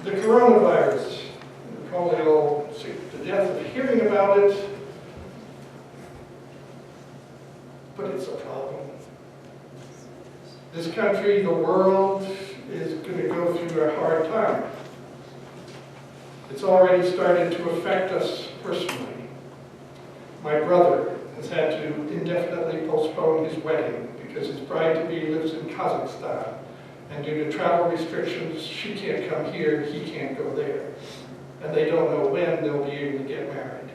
The coronavirus, we're probably all sick to death of hearing about it, but it's a problem. This country, the world, is going to go through a hard time. It's already started to affect us personally. My brother has had to indefinitely postpone his wedding because his bride-to-be lives in Kazakhstan. And due to travel restrictions, she can't come here, he can't go there. And they don't know when they'll be able to get married.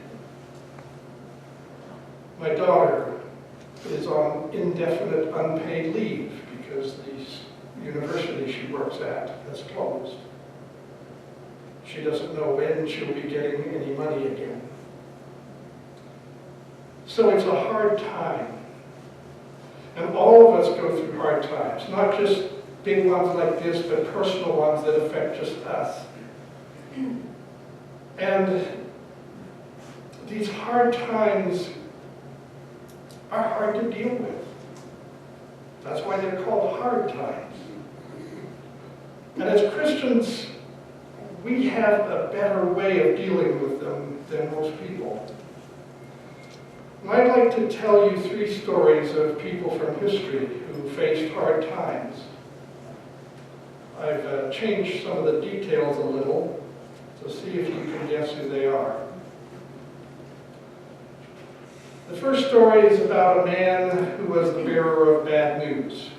My daughter is on indefinite unpaid leave because the university she works at has closed. She doesn't know when she'll be getting any money again. So it's a hard time. And all of us go through hard times, not just big ones like this, but personal ones that affect just us. And these hard times are hard to deal with. That's why they're called hard times. And as Christians, we have a better way of dealing with them than most people. And I'd like to tell you 3 stories of people from history who faced hard times. I've changed some of the details a little, so see if you can guess who they are. The first story is about a man who was the bearer of bad news.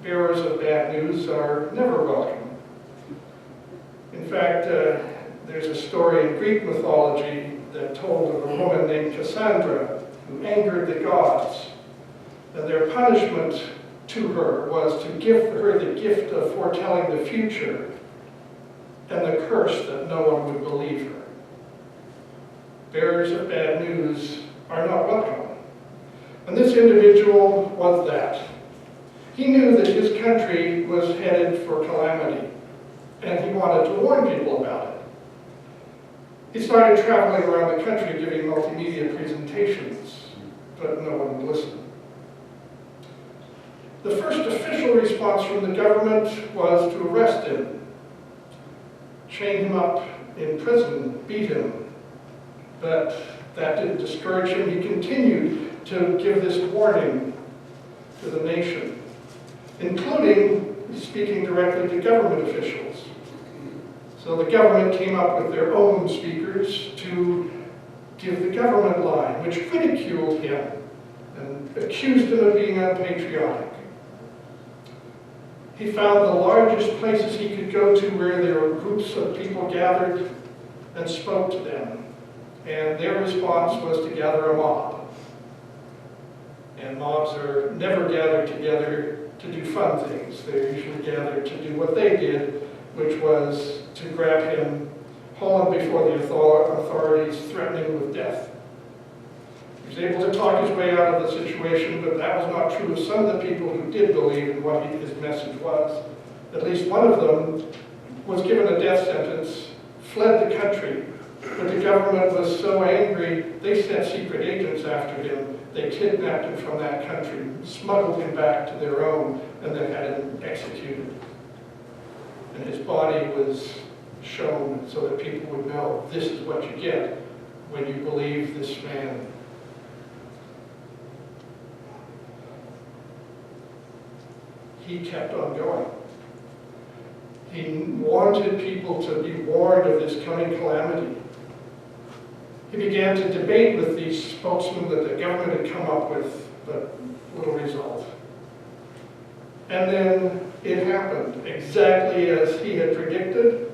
Bearers of bad news are never welcome. In fact, there's a story in Greek mythology that told of a woman named Cassandra who angered the gods, and their punishment to her was to give her the gift of foretelling the future and the curse that no one would believe her. Bearers of bad news are not welcome. And this individual was that. He knew that his country was headed for calamity, and he wanted to warn people about it. He started traveling around the country giving multimedia presentations, but no one would listen. The first official response from the government was to arrest him, chain him up in prison, beat him. But that didn't discourage him. He continued to give this warning to the nation, including speaking directly to government officials. So the government came up with their own speakers to give the government line, which ridiculed him and accused him of being unpatriotic. He found the largest places he could go to where there were groups of people gathered and spoke to them. And their response was to gather a mob. And mobs are never gathered together to do fun things. They're usually gathered to do what they did, which was to grab him, haul him before the authorities, threatening with death. He was able to talk his way out of the situation, but that was not true of some of the people who did believe in what his message was. At least one of them was given a death sentence, fled the country, but the government was so angry, they sent secret agents after him. They kidnapped him from that country, smuggled him back to their own, and then had him executed. And his body was shown so that people would know this is what you get when you believe this man. He kept on going. He wanted people to be warned of this coming calamity. He began to debate with these spokesmen that the government had come up with, but little result. And then it happened, exactly as he had predicted.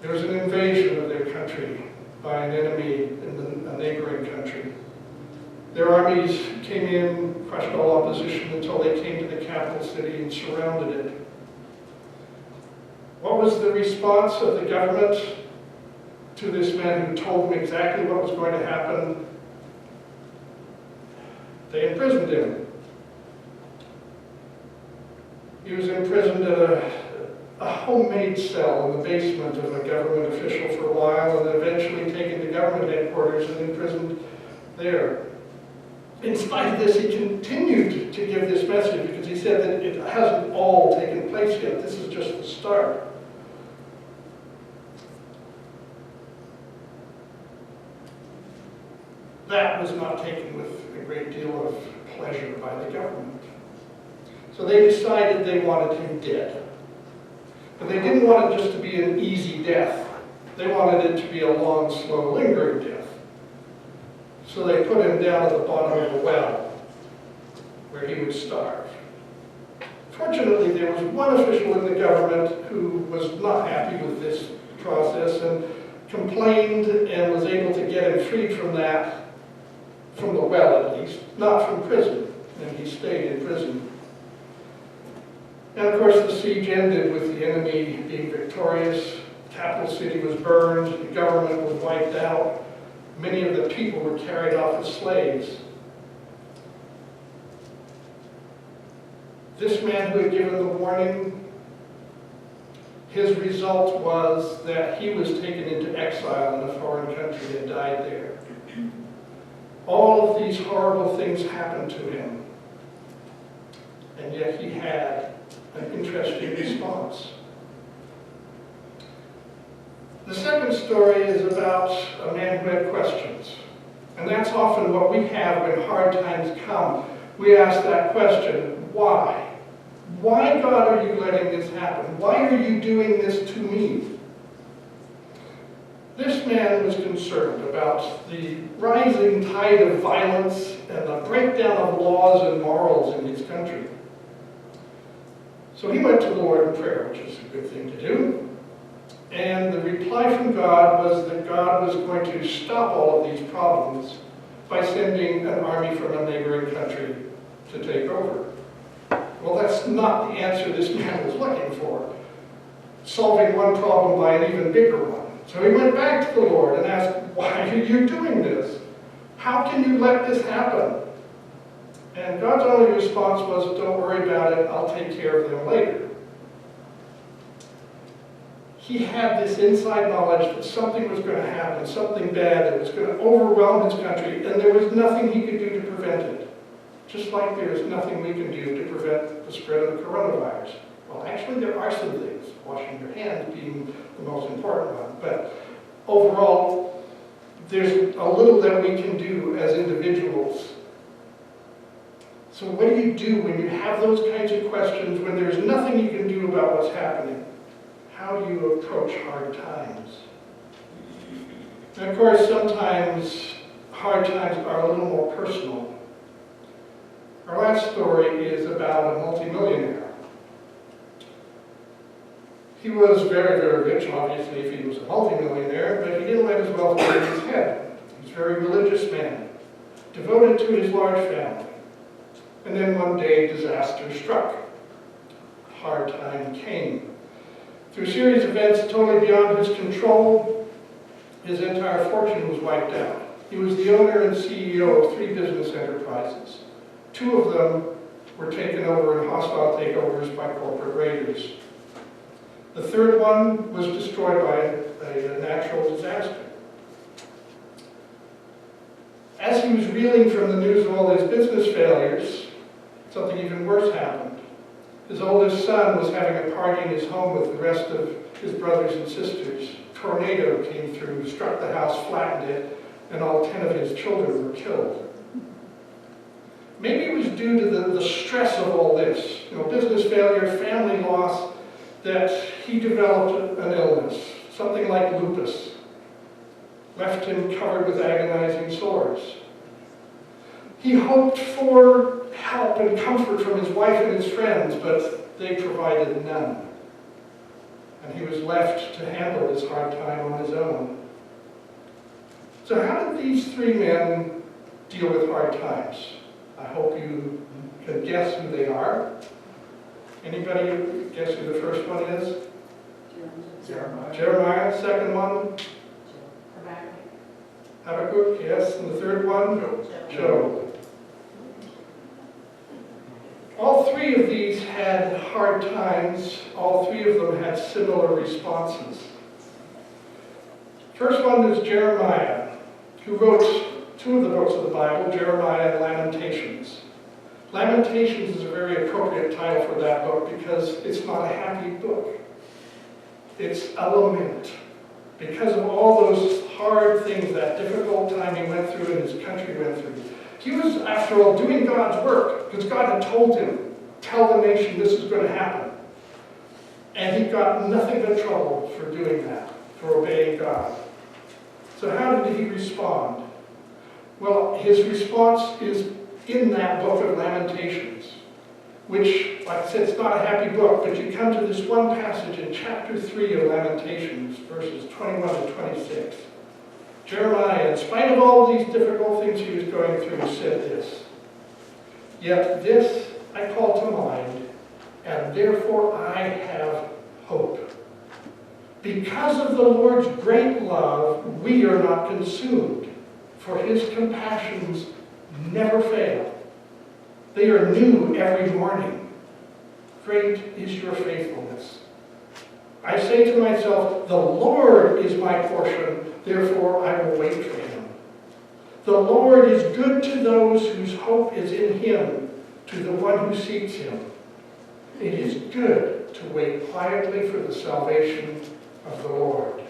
There was an invasion of their country by an enemy in a neighboring country. Their armies came in, crushed all opposition until they came to the capital city and surrounded it. What was the response of the government to this man who told them exactly what was going to happen? They imprisoned him. He was imprisoned in a homemade cell in the basement of a government official for a while, and then eventually taken to government headquarters and imprisoned there. In spite of this, he continued to give this message because he said that it hasn't all taken place yet. This is just the start. that was not taken with a great deal of pleasure by the government. So they decided they wanted him dead. But they didn't want it just to be an easy death. They wanted it to be a long, slow, lingering death. So they put him down at the bottom of a well, where he would starve. Fortunately, there was one official in the government who was not happy with this process and complained and was able to get him freed from that, from the well at least, not from prison, and he stayed in prison. And of course, the siege ended with the enemy being victorious. The capital city was burned, the government was wiped out, many of the people were carried off as slaves. This man who had given the warning, his result was that he was taken into exile in a foreign country and died there. All of these horrible things happened to him, and yet he had an interesting response. The second story is about a man who had questions, and that's often what we have when hard times come. We ask that question, why? Why, God, are you letting this happen? Why are you doing this to me? This man was concerned about the rising tide of violence and the breakdown of laws and morals in his country. So he went to the Lord in prayer, which is a good thing to do. And the reply from God was that God was going to stop all of these problems by sending an army from a neighboring country to take over. Well, that's not the answer this man was looking for, solving one problem by an even bigger one. So he went back to the Lord and asked, why are you doing this? How can you let this happen? And God's only response was, don't worry about it, I'll take care of them later. He had this inside knowledge that something was going to happen, something bad that was going to overwhelm his country, and there was nothing he could do to prevent it. Just like there is nothing we can do to prevent the spread of the coronavirus. Well, actually, there are some things, washing your hands being the most important one. But overall, there's a little that we can do as individuals. So what do you do when you have those kinds of questions, when there's nothing you can do about what's happening? How do you approach hard times? And of course, sometimes hard times are a little more personal. Our last story is about a multimillionaire. He was very, very rich, obviously, if he was a multimillionaire, but he didn't let his wealth get in his head. He was a very religious man, devoted to his large family. And then one day, disaster struck. Hard time came. Through a series of events totally beyond his control, his entire fortune was wiped out. He was the owner and CEO of 3 business enterprises. 2 of them were taken over in hostile takeovers by corporate raiders. The 3rd one was destroyed by a natural disaster. As he was reeling from the news of all his business failures, something even worse happened. His oldest son was having a party in his home with the rest of his brothers and sisters. A tornado came through, struck the house, flattened it, and all 10 of his children were killed. Maybe it was due to the stress of all this, business failure, family loss, that he developed an illness, something like lupus, left him covered with agonizing sores. He hoped for help and comfort from his wife and his friends, but they provided none. And he was left to handle this hard time on his own. So how did these 3 men deal with hard times? I hope you can guess who they are. Anybody guess who the first one is? Jeremiah. Second one? Habakkuk, yes. And the third one? Job. All 3 of these had hard times. All 3 of them had similar responses. First one is Jeremiah, who wrote 2 of the books of the Bible, Jeremiah and Lamentations. Lamentations is a very appropriate title for that book because it's not a happy book. It's a lament. because of all those hard things, that difficult time he went through and his country went through. He was, after all, doing God's work, because God had told him, tell the nation this is going to happen. And he got nothing but trouble for doing that, for obeying God. So how did he respond? Well, his response is in that book of Lamentations, which, like I said, it's not a happy book, but you come to this one passage in chapter 3 of Lamentations, verses 21 to 26. Jeremiah, in spite of all these difficult things he was going through, said this, "Yet this I call to mind, and therefore I have hope. Because of the Lord's great love, we are not consumed, for his compassions never fail. They are new every morning. Great is your faithfulness. I say to myself, the Lord is my portion, therefore I will wait for him. The Lord is good to those whose hope is in him, to the one who seeks him. It is good to wait quietly for the salvation of the Lord."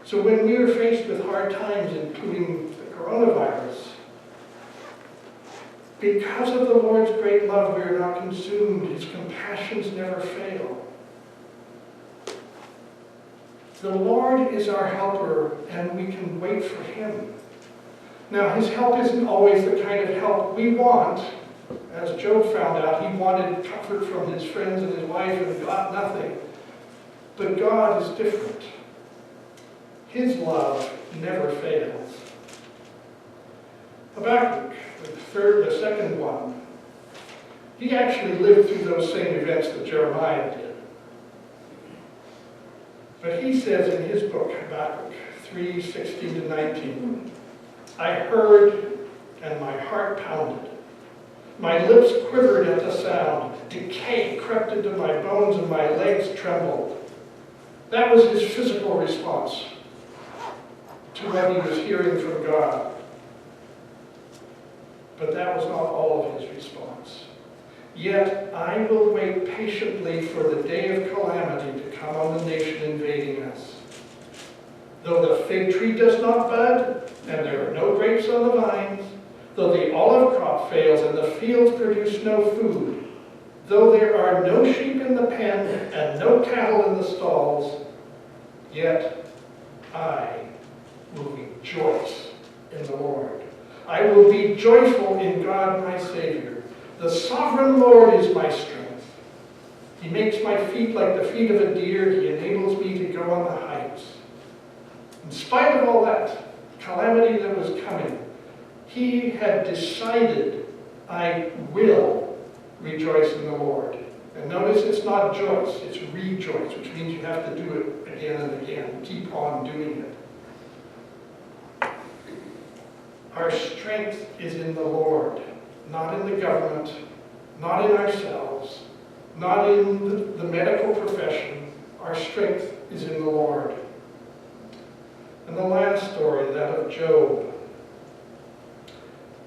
So when we are faced with hard times, including the coronavirus, because of the Lord's great love, we are not consumed. His compassions never fail. The Lord is our helper, and we can wait for him. Now, his help isn't always the kind of help we want. As Job found out, he wanted comfort from his friends and his wife and got nothing. But God is different. His love never fails. Habakkuk, the second one, he actually lived through those same events that Jeremiah did. But he says in his book, Habakkuk 3:16 to 19, "I heard, and my heart pounded. My lips quivered at the sound. Decay crept into my bones, and my legs trembled." That was his physical response to what he was hearing from God. But that was not all of his response. "Yet I will wait patiently for the day of calamity to come on the nation invading us. Though the fig tree does not bud, and there are no grapes on the vines, though the olive crop fails and the fields produce no food, though there are no sheep in the pen and no cattle in the stalls, yet I will rejoice in the Lord. I will be joyful in God my Savior. The sovereign Lord is my strength. He makes my feet like the feet of a deer. He enables me to go on the heights." In spite of all that calamity that was coming, he had decided, "I will rejoice in the Lord." And notice it's not joyce, it's rejoice, which means you have to do it again and again. Keep on doing it. Our strength is in the Lord, not in the government, not in ourselves, not in the medical profession. Our strength is in the Lord. And the last story, that of Job.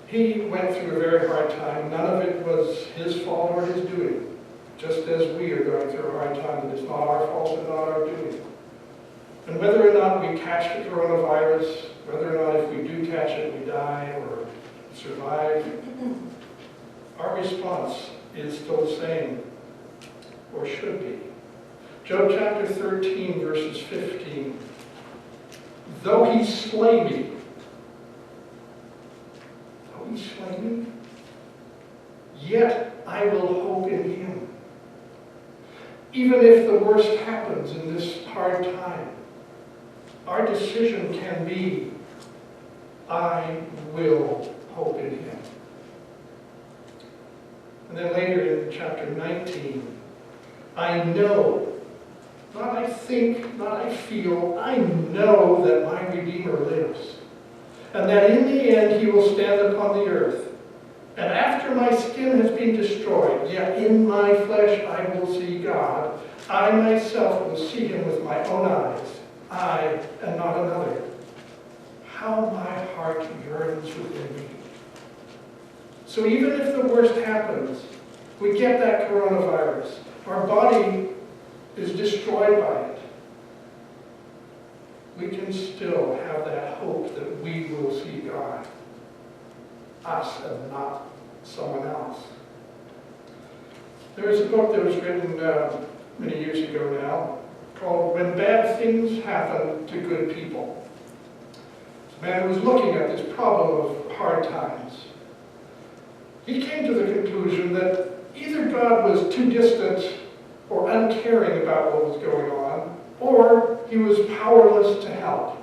He went through a very hard time. None of it was his fault or his doing. Just as we are going through a hard time, it is not our fault and not our doing. And whether or not we catch the coronavirus, whether or not if we do catch it, we die or survive, our response is still the same, or should be. Job chapter 13, verses 15. "Though he slay me," "yet I will hope in him." Even if the worst happens in this hard time, our decision can be, "I will hope in him." And then later in chapter 19, "I know," not I think, not I feel, "I know that my Redeemer lives, and that in the end he will stand upon the earth. And after my skin has been destroyed, yet in my flesh I will see God. I myself will see him with my own eyes, I and not another. How my heart yearns within me." So even if the worst happens, we get that coronavirus, our body is destroyed by it, we can still have that hope that we will see God, us and not someone else. There was a book that was written many years ago now called When Bad Things Happen to Good People. The man was looking at this problem of hard times. He came to the conclusion that either God was too distant or uncaring about what was going on, or he was powerless to help.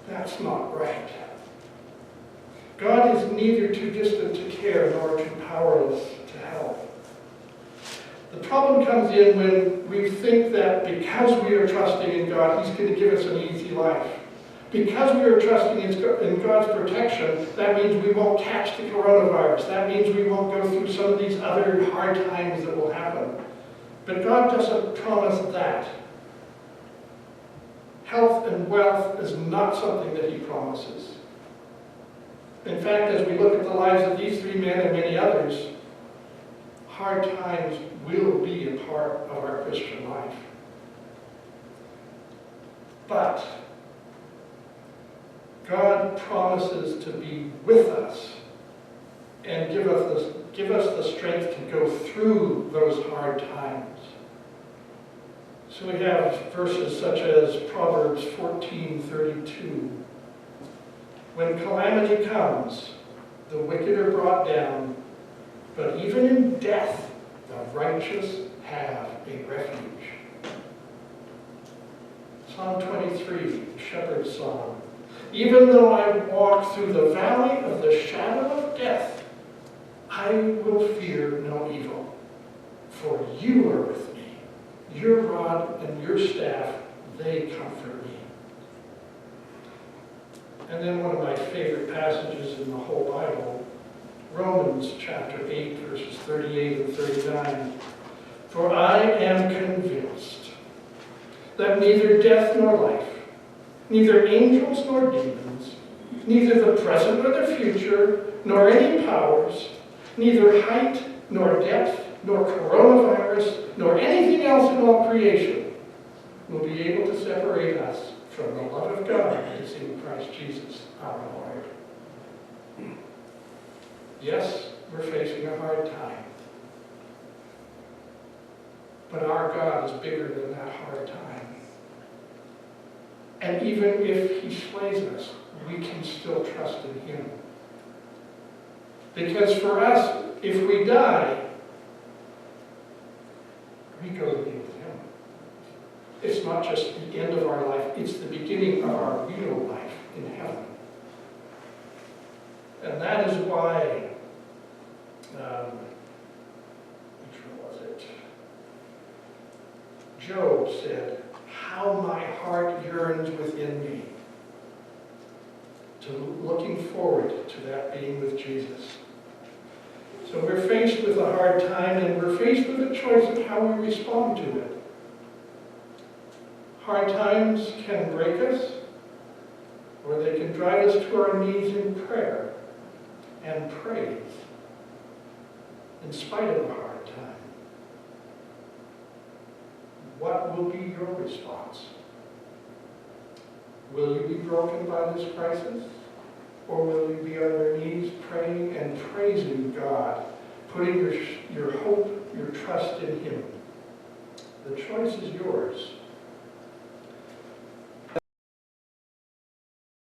That's not right. God is neither too distant to care nor too powerless to help. The problem comes in when we think that because we are trusting in God, he's going to give us an easy life. Because we are trusting in God's protection, that means we won't catch the coronavirus. That means we won't go through some of these other hard times that will happen. But God doesn't promise that. Health and wealth is not something that he promises. In fact, as we look at the lives of these three men and many others, hard times will be a part of our Christian life. But God promises to be with us and give us the strength to go through those hard times. So we have verses such as Proverbs 14:32. When calamity comes, the wicked are brought down, but even in death, the righteous have a refuge. Psalm 23, Shepherd's Psalm. Even though I walk through the valley of the shadow of death, I will fear no evil, for you are with me. Your rod and your staff, they comfort me. And then one of my favorite passages in the whole Bible, Romans chapter 8, verses 38 and 39. For I am convinced that neither death nor life, neither angels nor demons, neither the present nor the future, nor any powers, neither height nor depth, nor coronavirus, nor anything else in all creation will be able to separate us from the love of God that is in Christ Jesus our Lord. Yes, we're facing a hard time. But our God is bigger than that hard time. And even if he slays us, we can still trust in him. Because for us, if we die, we go to be with him. It's not just the end of our life, it's the beginning of our real life in heaven. And that is why, which one was it? Job said, how my heart yearns within me, to looking forward to that being with Jesus. So we're faced with a hard time, and we're faced with a choice of how we respond to it. Hard times can break us, or they can drive us to our knees in prayer and praise in spite of a hard time. What will be your response? Will you be broken by this crisis? Or will you be on your knees praying and praising God, putting your hope, your trust in him? The choice is yours.